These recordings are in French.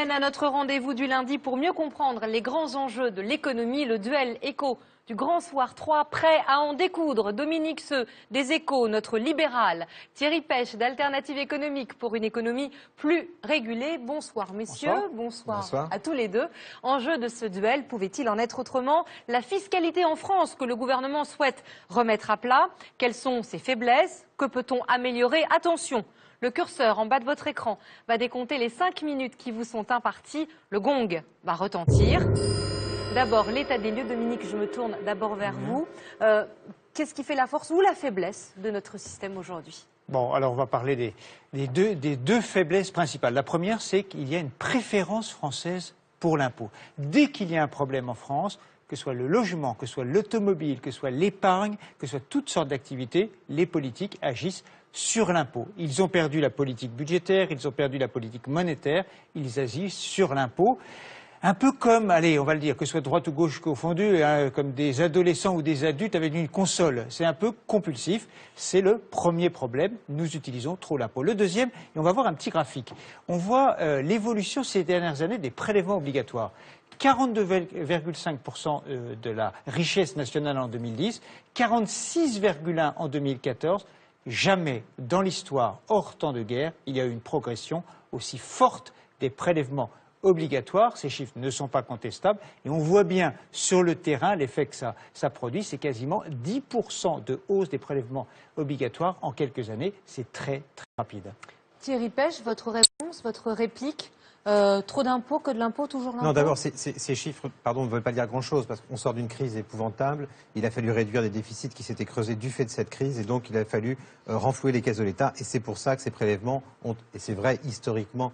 ramène à notre rendez-vous du lundi pour mieux comprendre les grands enjeux de l'économie, le duel éco du Grand Soir 3, prêt à en découdre. Dominique Seux des Échos, notre libéral. Thierry Pêche d'Alternative économique pour une économie plus régulée. Bonsoir messieurs, bonsoir à tous les deux. Enjeu de ce duel, pouvait-il en être autrement? La fiscalité en France que le gouvernement souhaite remettre à plat. Quelles sont ses faiblesses? Que peut-on améliorer? Attention, le curseur en bas de votre écran va décompter les 5 minutes qui vous sont imparties. Le gong va retentir. D'abord, l'état des lieux. Dominique, je me tourne d'abord vers vous. Qu'est-ce qui fait la force ou la faiblesse de notre système aujourd'hui? Bon, alors on va parler des deux faiblesses principales. La première, c'est qu'il y a une préférence française pour l'impôt. Dès qu'il y a un problème en France, que ce soit le logement, que ce soit l'automobile, que ce soit l'épargne, que ce soit toutes sortes d'activités, les politiques agissent sur l'impôt. Ils ont perdu la politique budgétaire, ils ont perdu la politique monétaire, ils agissent sur l'impôt. Un peu comme, allez, on va le dire, que ce soit droite ou gauche confondu, hein, comme des adolescents ou des adultes avec une console. C'est un peu compulsif. C'est le premier problème. Nous utilisons trop l'impôt. Le deuxième, et on va voir un petit graphique. On voit l'évolution ces dernières années des prélèvements obligatoires. 42,5% de la richesse nationale en 2010, 46,1% en 2014. Jamais dans l'histoire, hors temps de guerre, il y a eu une progression aussi forte des prélèvements obligatoires. Ces chiffres ne sont pas contestables et on voit bien sur le terrain l'effet que ça produit. C'est quasiment 10% de hausse des prélèvements obligatoires en quelques années. C'est très très rapide. Thierry Pêche, votre réponse, votre réplique? Trop d'impôts, que de l'impôt, toujours l'impôt? Non, d'abord, ces chiffres, pardon, ne veulent pas dire grand-chose, parce qu'on sort d'une crise épouvantable. Il a fallu réduire des déficits qui s'étaient creusés du fait de cette crise, et donc il a fallu renflouer les caisses de l'État, et c'est pour ça que ces prélèvements ont, et c'est vrai, historiquement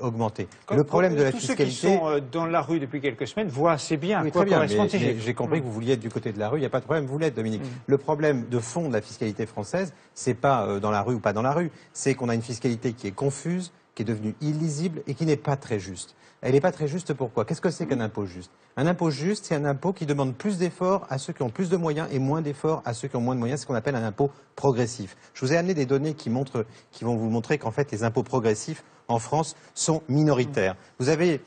augmenté. Le problème de la fiscalité... Tous ceux qui sont dans la rue depuis quelques semaines voient assez bien oui, quoi correspond. J'ai compris que vous vouliez être du côté de la rue, il n'y a pas de problème, vous l'êtes, Dominique. Le problème de fond de la fiscalité française, c'est pas dans la rue ou pas dans la rue, c'est qu'on a une fiscalité qui est confuse, qui est devenue illisible et qui n'est pas très juste. Elle n'est pas très juste pourquoi? Qu'est-ce que c'est qu'un impôt juste? Un impôt juste, c'est un impôt qui demande plus d'efforts à ceux qui ont plus de moyens et moins d'efforts à ceux qui ont moins de moyens. C'est ce qu'on appelle un impôt progressif. Je vous ai amené des données qui vont vous montrer qu'en fait les impôts progressifs en France sont minoritaires. Vous avez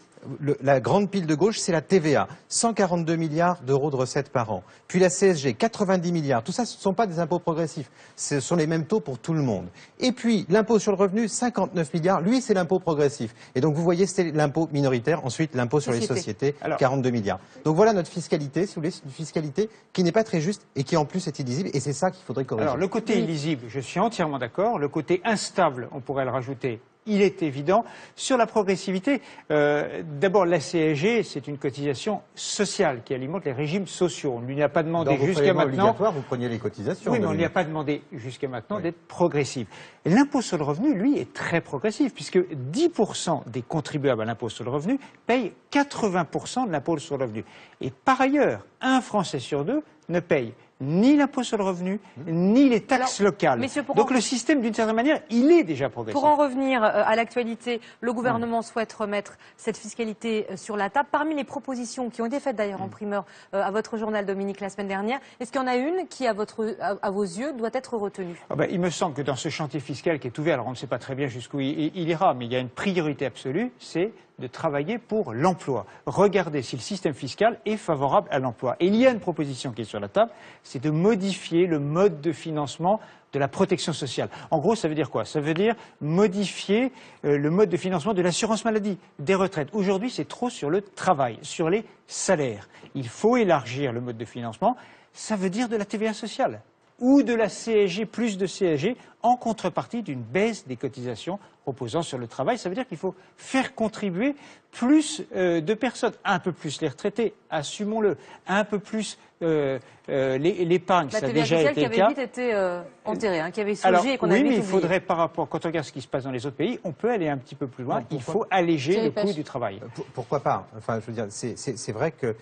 la grande pile de gauche, c'est la TVA, 142 milliards d'euros de recettes par an. Puis la CSG, 90 milliards. Tout ça, ce ne sont pas des impôts progressifs. Ce sont les mêmes taux pour tout le monde. Et puis, l'impôt sur le revenu, 59 milliards. Lui, c'est l'impôt progressif. Et donc, vous voyez, c'est l'impôt minoritaire. Ensuite, l'impôt sur les sociétés, 42 milliards. Donc, voilà notre fiscalité, si vous voulez, une fiscalité qui n'est pas très juste et qui, en plus, est illisible. Et c'est ça qu'il faudrait corriger. Alors, le côté illisible, je suis entièrement d'accord. Le côté instable, on pourrait le rajouter. Il est évident. Sur la progressivité, d'abord la CSG, c'est une cotisation sociale qui alimente les régimes sociaux. On ne lui a pas demandé jusqu'à maintenant. Vous preniez les cotisations. Oui, mais on ne lui a pas demandé jusqu'à maintenant d'être progressif. L'impôt sur le revenu, lui, est très progressif, puisque 10% des contribuables à l'impôt sur le revenu payent 80% de l'impôt sur le revenu. Et par ailleurs, un Français sur deux ne paye ni l'impôt sur le revenu, ni les taxes locales. Donc le système, d'une certaine manière, il est déjà progressif. Pour en revenir à l'actualité, le gouvernement souhaite remettre cette fiscalité sur la table. Parmi les propositions qui ont été faites d'ailleurs en primeur à votre journal, Dominique, la semaine dernière, est-ce qu'il y en a une qui, à vos yeux, doit être retenue? Il me semble que dans ce chantier fiscal qui est ouvert, alors on ne sait pas très bien jusqu'où il ira, mais il y a une priorité absolue, c'est de travailler pour l'emploi. Regardez si le système fiscal est favorable à l'emploi. Et il y a une proposition qui est sur la table, c'est de modifier le mode de financement de la protection sociale. En gros, ça veut dire quoi? Ça veut dire modifier le mode de financement de l'assurance maladie, des retraites. Aujourd'hui, c'est trop sur le travail, sur les salaires. Il faut élargir le mode de financement. Ça veut dire de la TVA sociale ou de la CSG, plus de CSG, en contrepartie d'une baisse des cotisations reposant sur le travail. Ça veut dire qu'il faut faire contribuer plus de personnes, un peu plus les retraités, assumons-le, un peu plus l'épargne, ça a déjà été le cas. La TVA sociale qui avait vite été enterrée, qui avait surgi et qu'on avait vite oublié. Oui, mais il faudrait, par rapport, quand on regarde ce qui se passe dans les autres pays, on peut aller un petit peu plus loin. Il faut alléger le coût du travail. Pourquoi pas? Enfin, je veux dire, c'est vrai qu'une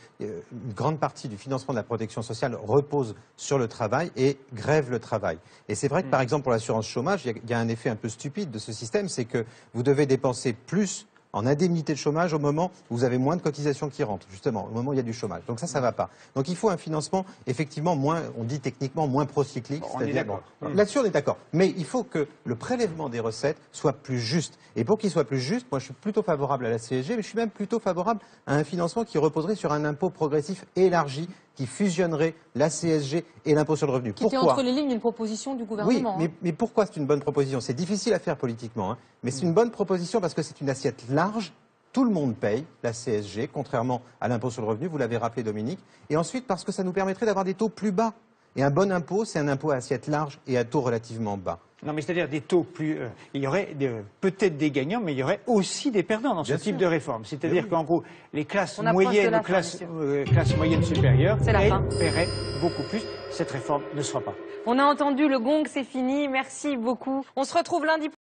grande partie du financement de la protection sociale repose sur le travail et grève le travail. Et c'est vrai que, par exemple, pour l'assurance chômage, il y a un effet un peu stupide de ce système, c'est que vous devez dépenser plus en indemnité de chômage au moment où vous avez moins de cotisations qui rentrent, justement, au moment où il y a du chômage. Donc ça va pas. Donc il faut un financement, effectivement, moins, on dit techniquement, moins procyclique. Bon, on est d'accord. Là-dessus, on est d'accord. Mais il faut que le prélèvement des recettes soit plus juste. Et pour qu'il soit plus juste, moi je suis plutôt favorable à la CSG, mais je suis même plutôt favorable à un financement qui reposerait sur un impôt progressif élargi, qui fusionnerait la CSG et l'impôt sur le revenu. Qui était entre les lignes d'une proposition du gouvernement. Oui, mais pourquoi c'est une bonne proposition? C'est difficile à faire politiquement, hein, mais c'est une bonne proposition parce que c'est une assiette large. Tout le monde paye la CSG, contrairement à l'impôt sur le revenu, vous l'avez rappelé Dominique. Et ensuite parce que ça nous permettrait d'avoir des taux plus bas. Et un bon impôt, c'est un impôt à assiette large et à taux relativement bas. Non, mais c'est-à-dire des taux plus... il y aurait peut-être des gagnants, mais il y aurait aussi des perdants dans ce type de réforme. C'est-à-dire qu'en gros, les classes moyennes, classes moyennes supérieures paieraient beaucoup plus. Cette réforme ne sera pas. On a entendu le gong, c'est fini. Merci beaucoup. On se retrouve lundi.